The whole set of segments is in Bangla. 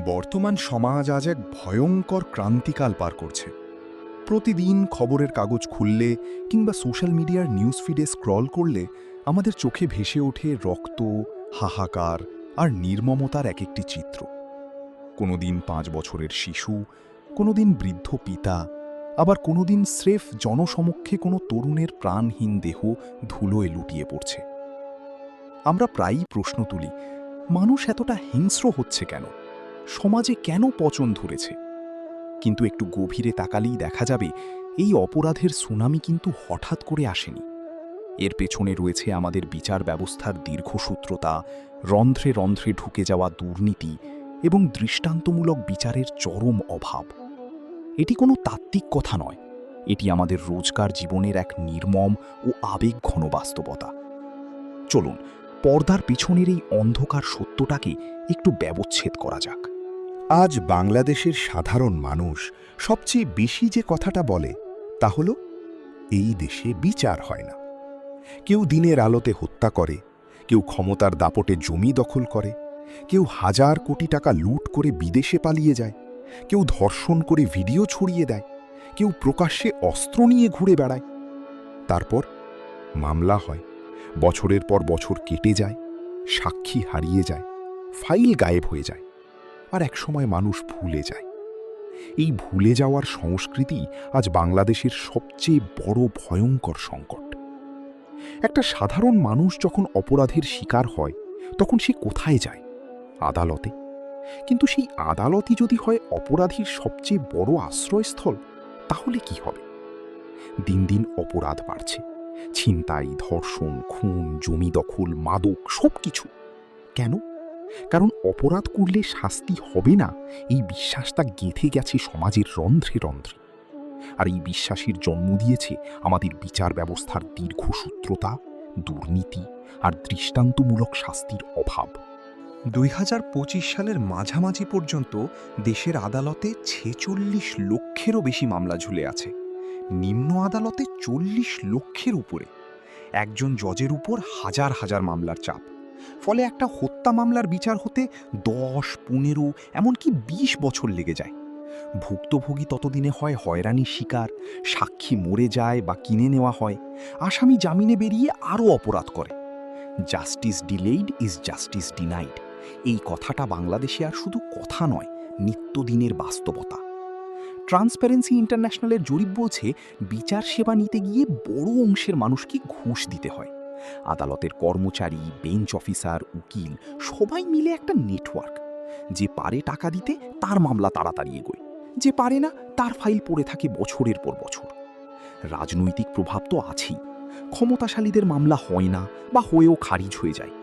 বর্তমান সমাজ আজ এক ভয়ঙ্কর ক্রান্তিকাল পার করছে। প্রতিদিন খবরের কাগজ খুললে কিংবা সোশ্যাল মিডিয়ার নিউজ ফিডে স্ক্রল করলে আমাদের চোখে ভেসে ওঠে রক্ত, হাহাকার আর নির্মমতার এক একটি চিত্র। কোনোদিন ৫ বছরের শিশু, কোনোদিন বৃদ্ধ পিতা, আবার কোনোদিন স্রেফ জনসমক্ষে কোনো তরুণের প্রাণহীন দেহ ধুলোয় লুটিয়ে পড়ছে। আমরা প্রায়ই প্রশ্ন তুলি, মানুষ এতটা হিংস্র হচ্ছে কেন? সমাজে কেন পচন ধরেছে? কিন্তু একটু গভীরে তাকালেই দেখা যাবে এই অপরাধের সুনামি কিন্তু হঠাৎ করে আসেনি। এর পেছনে রয়েছে আমাদের বিচার ব্যবস্থার দীর্ঘসূত্রতা, রন্ধ্রে রন্ধ্রে ঢুকে যাওয়া দুর্নীতি এবং দৃষ্টান্তমূলক বিচারের চরম অভাব। এটি কোনো তাত্ত্বিক কথা নয়, এটি আমাদের রোজকার জীবনের এক নির্মম ও আবেগঘন বাস্তবতা। চলুন পর্দার পিছনের এই অন্ধকার সত্যটাকে একটু ব্যবচ্ছেদ করা যাক। আজ বাংলাদেশের সাধারণ মানুষ সবচেয়ে বেশি যে কথাটা বলে তা হল, এই দেশে বিচার হয় না। কেউ দিনের আলোতে হত্যা করে, কেউ ক্ষমতার দাপটে জমি দখল করে, কেউ হাজার কোটি টাকা লুট করে বিদেশে পালিয়ে যায়, কেউ ধর্ষণ করে ভিডিও ছড়িয়ে দেয়, কেউ প্রকাশ্যে অস্ত্র নিয়ে ঘুরে বেড়ায়। তারপর মামলা হয়, বছরের পর বছর কেটে যায়, সাক্ষী হারিয়ে যায়, ফাইল গায়েব হয়ে যায়, আর একসময় মানুষ ভুলে যায়। এই ভুলে যাওয়ার সংস্কৃতি আজ বাংলাদেশের সবচেয়ে বড় ভয়ঙ্কর সংকট। একটা সাধারণ মানুষ যখন অপরাধের শিকার হয় তখন সে কোথায় যায়? আদালতে। কিন্তু সেই আদালতই যদি হয় অপরাধীর সবচেয়ে বড় আশ্রয়স্থল, তাহলে কি হবে? দিন দিন অপরাধ বাড়ছে, ছিনতাই, ধর্ষণ, খুন, জমি দখল, মাদক, সবকিছু। কেন? কারণ অপরাধ করলে শাস্তি হবে না, এই বিশ্বাসটা গেঁথে গেছে সমাজের রন্ধ্রে রন্ধ্রে। আর এই বিশ্বাসের জন্ম দিয়েছে আমাদের বিচার ব্যবস্থার দীর্ঘসূত্রতা, দুর্নীতি আর দৃষ্টান্তমূলক শাস্তির অভাব। ২০২৫ সালের মাঝামাঝি পর্যন্ত দেশের আদালতে ৪৬ লক্ষেরও বেশি মামলা ঝুলে আছে। নিম্ন আদালতে ৪০ লক্ষের উপরে। একজন জজের উপর হাজার হাজার মামলার চাপ। ফলে একটা হত্যা মামলার বিচার হতে ১০, ১৫, এমনকি ২০ বছর লেগে যায়। ভুক্তভোগী ততদিনে হয় হয়রানির শিকার, সাক্ষী মরে যায় বা কিনে নেওয়া হয়, আসামি জামিনে বেরিয়ে আরও অপরাধ করে। Justice delayed is justice denied, এই কথাটা বাংলাদেশে আর শুধু কথা নয়, নিত্যদিনের বাস্তবতা। ট্রান্সপারেন্সি ইন্টারন্যাশনালের জরিপ বলছে, বিচার সেবা নিতে গিয়ে বড় অংশের মানুষকে ঘুষ দিতে হয়। আদালতের কর্মচারী, বেঞ্চ অফিসার, উকিল সবাই মিলে একটা নেটওয়ার্ক। যে পারে টাকা দিতে তার মামলা তাড়াতাড়ি এগোয়, যে পারে না তার ফাইল পড়ে থাকে বছরের পর বছর। রাজনৈতিক প্রভাব তো আছেই, ক্ষমতাশালীদের মামলা হয় না বা হয়েও খারিজ হয়ে যায়।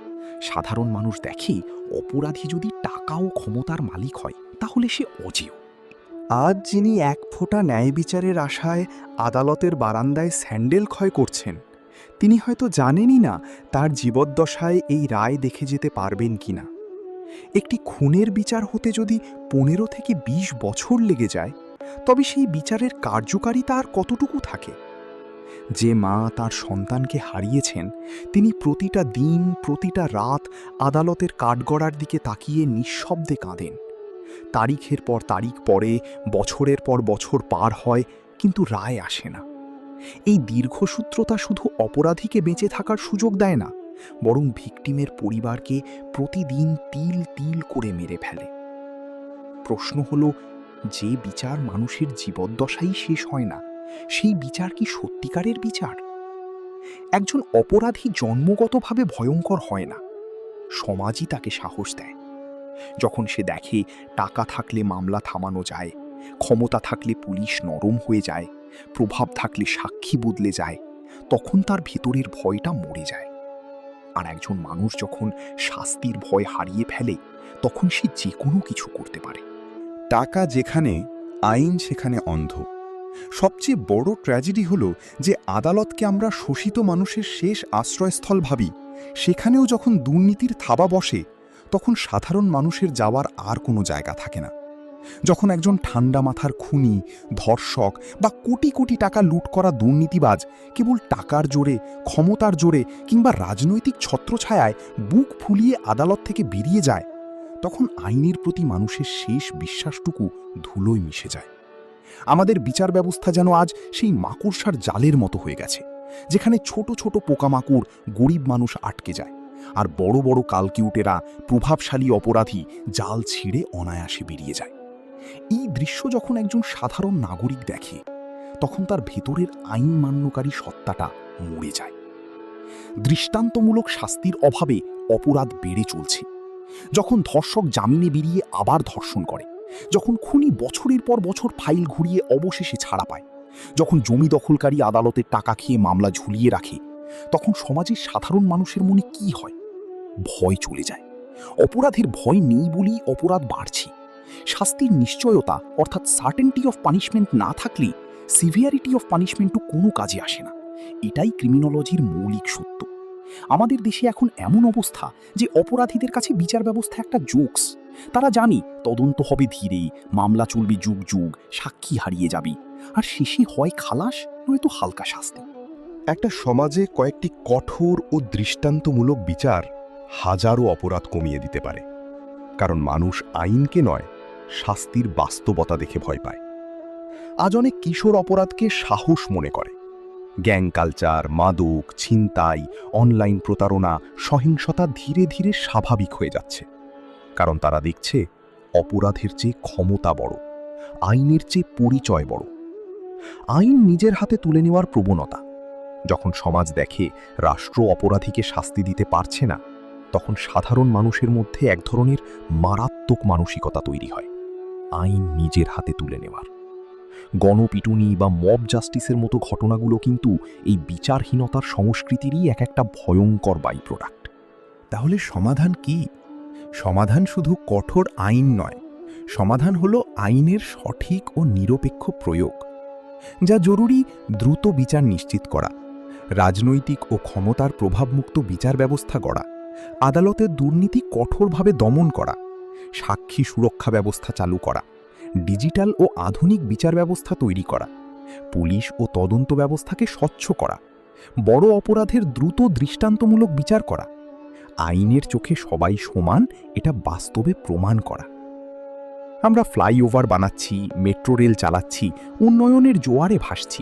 সাধারণ মানুষ দেখে অপরাধী যদি টাকা ও ক্ষমতার মালিক হয় তাহলে সে অজেয়। আজ যিনি এক ফোঁটা ন্যায় বিচারের আশায় আদালতের বারান্দায় স্যান্ডেল ক্ষয় করছেন, তিনি হয়তো জানেনই না তার জীবদ্দশায় এই রায় দেখে যেতে পারবেন কিনা। একটি খুনের বিচার হতে যদি ১৫ থেকে ২০ বছর লেগে যায়, তবে সেই বিচারের কার্যকারিতা আর কতটুকু থাকে? যে মা তার সন্তানকে হারিয়েছেন, তিনি প্রতিটা দিন, প্রতিটা রাত আদালতের কাঠগড়ার দিকে তাকিয়ে নিঃশব্দে কাঁদেন। তারিখের পর তারিখ পরে, বছরের পর বছর পার হয়, কিন্তু রায় আসে না। এই দীর্ঘসূত্রতা শুধু অপরাধীকে বেঁচে থাকার সুযোগ দেয় না, বরং ভিকটিমের পরিবারকে প্রতিদিন তিল তিল করে মেরে ফেলে। প্রশ্ন হলো, যে বিচার মানুষের জীবদ্দশাই শেষ হয় না, সেই বিচার কি সত্যিকারের বিচার? একজন অপরাধী জন্মগতভাবে ভয়ঙ্কর হয় না, সমাজই তাকে সাহস দেয়। যখন সে দেখে টাকা থাকলে মামলা থামানো যায়, ক্ষমতা থাকলে পুলিশ নরম হয়ে যায়, প্রভাব থাকলে সাক্ষী বদলে যায়, তখন তার ভেতরের ভয়টা মরে যায়। আর একজন মানুষ যখন শাস্তির ভয় হারিয়ে ফেলে, তখন সে যে কোনো কিছু করতে পারে। টাকা যেখানে, আইন সেখানে অন্ধ। সবচেয়ে বড় ট্র্যাজেডি হল যে আদালতকে আমরা শোষিত মানুষের শেষ আশ্রয়স্থল ভাবি, সেখানেও যখন দুর্নীতির থাবা বসে, তখন সাধারণ মানুষের যাওয়ার আর কোনো জায়গা থাকে না। যখন একজন ঠান্ডা মাথার খুনি, ধর্ষক বা কোটি কোটি টাকা লুট করা দুর্নীতিবাজ কেবল টাকার জোরে, ক্ষমতার জোরে কিংবা রাজনৈতিক ছত্রছায়ায় বুক ফুলিয়ে আদালত থেকে বেরিয়ে যায়, তখন আইনের প্রতি মানুষের শেষ বিশ্বাসটুকু ধুলোয় মিশে যায়। আমাদের বিচার ব্যবস্থা যেন আজ সেই মাকড়সার জালের মতো হয়ে গেছে, যেখানে ছোট ছোট পোকামাকড় গরিব মানুষ আটকে যায়, আর বড় বড় কালকিউটেরা প্রভাবশালী অপরাধী জাল ছিঁড়ে অনায়াসে বেরিয়ে যায়। এই দৃশ্য যখন একজন সাধারণ নাগরিক দেখে, তখন তার ভেতরের আইন মান্যকারী সত্তাটা মরে যায়। দৃষ্টান্তমূলক শাস্তির অভাবে অপরাধ বেড়ে চলছে। যখন ধর্ষক জামিনে বেরিয়ে আবার ধর্ষণ করে, যখন খুনি বছরের পর বছর ফাইল ঘুরিয়ে অবশেষে ছাড়া পায়, যখন জমি দখলকারী আদালতের টাকা খেয়ে মামলা ঝুলিয়ে রাখে, তখন সমাজের সাধারণ মানুষের মনে কি হয়? ভয় চলে যায়। অপরাধের ভয় নেই বলেই অপরাধ বাড়ছে। শাস্তির নিশ্চয়তা অর্থাৎ সার্টেনটি অফ পানিশমেন্ট না থাকলে সিভিয়ারিটি অফ পানিশমেন্টও কোনো কাজে আসে না। এটাই ক্রিমিনোলজির মৌলিক সত্য। আমাদের দেশে এখন এমন অবস্থা যে অপরাধীদের কাছে বিচার ব্যবস্থা একটা জোকস। তারা জানে তদন্ত হবে ধীরে, মামলা চলবে যুগ যুগ, সাক্ষী হারিয়ে যাবে, আর শেষে হয় খালাস নয়তো হালকা শাস্তি। একটা সমাজে কয়েকটি কঠোর ও দৃষ্টান্তমূলক বিচার হাজারো অপরাধ কমিয়ে দিতে পারে, কারণ মানুষ আইনকে নয়, শাস্তির বাস্তবতা দেখে ভয় পায়। আজ অনেক কিশোর অপরাধকে সাহস মনে করে। গ্যাং কালচার, মাদক, ছিনতাই, অনলাইন প্রতারণা, সহিংসতা ধীরে ধীরে স্বাভাবিক হয়ে যাচ্ছে, কারণ তারা দেখছে অপরাধের চেয়ে ক্ষমতা বড়, আইনের চেয়ে পরিচয় বড়। আইন নিজের হাতে তুলে নেওয়ার প্রবণতা। যখন সমাজ দেখে রাষ্ট্র অপরাধীকে শাস্তি দিতে পারছে না, তখন সাধারণ মানুষের মধ্যে এক ধরনের মারাত্মক মানসিকতা তৈরি হয়, আইন নিজের হাতে তুলে নেওয়ার। গণপিটুনি বা মব জাস্টিসের মতো ঘটনাগুলো কিন্তু এই বিচারহীনতার সংস্কৃতিরই একটা ভয়ঙ্কর বাই প্রোডাক্ট। তাহলে সমাধান কি? সমাধান শুধু কঠোর আইন নয়, সমাধান হলো আইনের সঠিক ও নিরপেক্ষ প্রয়োগ। যা জরুরি দ্রুত বিচার নিশ্চিত করা, রাজনৈতিক ও ক্ষমতার প্রভাবমুক্ত বিচার ব্যবস্থা গড়া, আদালতের দুর্নীতি কঠোরভাবে দমন করা, সাক্ষী সুরক্ষা ব্যবস্থা চালু করা, ডিজিটাল ও আধুনিক বিচার ব্যবস্থা তৈরি করা, পুলিশ ও তদন্ত ব্যবস্থাকে স্বচ্ছ করা, বড় অপরাধের দ্রুত দৃষ্টান্তমূলক বিচার করা, আইনের চোখে সবাই সমান এটা বাস্তবে প্রমাণ করা। আমরা ফ্লাইওভার বানাচ্ছি, মেট্রো রেল চালাচ্ছি, উন্নয়নের জোয়ারে ভাসছি,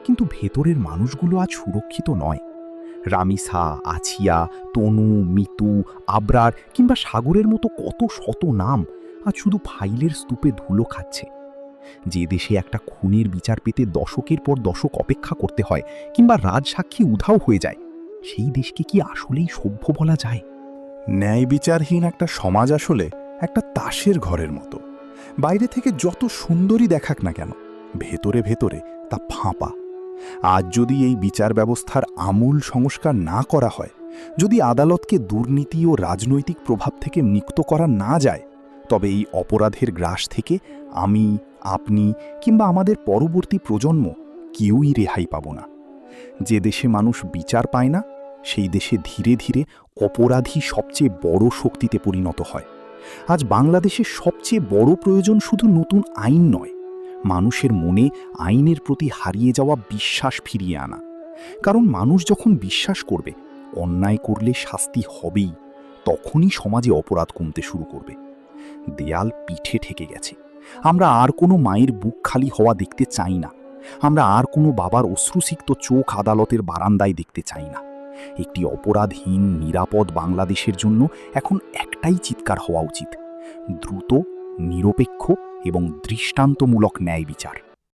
কিন্তু ভেতরের মানুষগুলো আজ সুরক্ষিত নয়। রামিসা, আছিয়া, তনু, মিতু, আবরার কিংবা সাগরের মতো কত শত নাম আজ শুধু ফাইলের স্তূপে ধুলো খাচ্ছে। যে দেশে একটা খুনের বিচার পেতে দশকের পর দশক অপেক্ষা করতে হয় কিংবা রাজসাক্ষী উধাও হয়ে যায়, সেই দেশকে কি আসলেই সভ্য বলা যায়? ন্যায় বিচারহীন একটা সমাজ আসলে একটা তাসের ঘরের মতো। বাইরে থেকে যত সুন্দরী দেখাক না কেন, ভেতরে ভেতরে তা ফাঁপা। আজ যদি এই বিচার ব্যবস্থার আমূল সংস্কার না করা হয়, যদি আদালতকে দুর্নীতি ও রাজনৈতিক প্রভাব থেকে মুক্ত করা না যায়, তবে এই অপরাধের গ্রাস থেকে আমি, আপনি কিংবা আমাদের পরবর্তী প্রজন্ম কেউই রেহাই পাব না। যে দেশে মানুষ বিচার পায় না, সেই দেশে ধীরে ধীরে অপরাধী সবচেয়ে বড় শক্তিতে পরিণত হয়। আজ বাংলাদেশের সবচেয়ে বড় প্রয়োজন শুধু নতুন আইন নয়, মানুষের মনে আইনের প্রতি হারিয়ে যাওয়া বিশ্বাস ফিরিয়ে আনা। কারণ মানুষ যখন বিশ্বাস করবে অন্যায় করলে শাস্তি হবেই, তখনই সমাজে অপরাধ কমতে শুরু করবে। দেয়াল পিঠে ঠেকে গেছে। আমরা আর কোনো মায়ের বুক খালি হওয়া দেখতে চাই না। আমরা আর কোনো বাবার অশ্রুসিক্ত চোখ আদালতের বারান্দায় দেখতে চাই না। একটি অপরাধহীন নিরাপদ বাংলাদেশের জন্য এখন একটাই চিৎকার হওয়া উচিত: দ্রুত, নিরপেক্ষ এবং দৃষ্টান্তমূলক ন্যায় বিচার।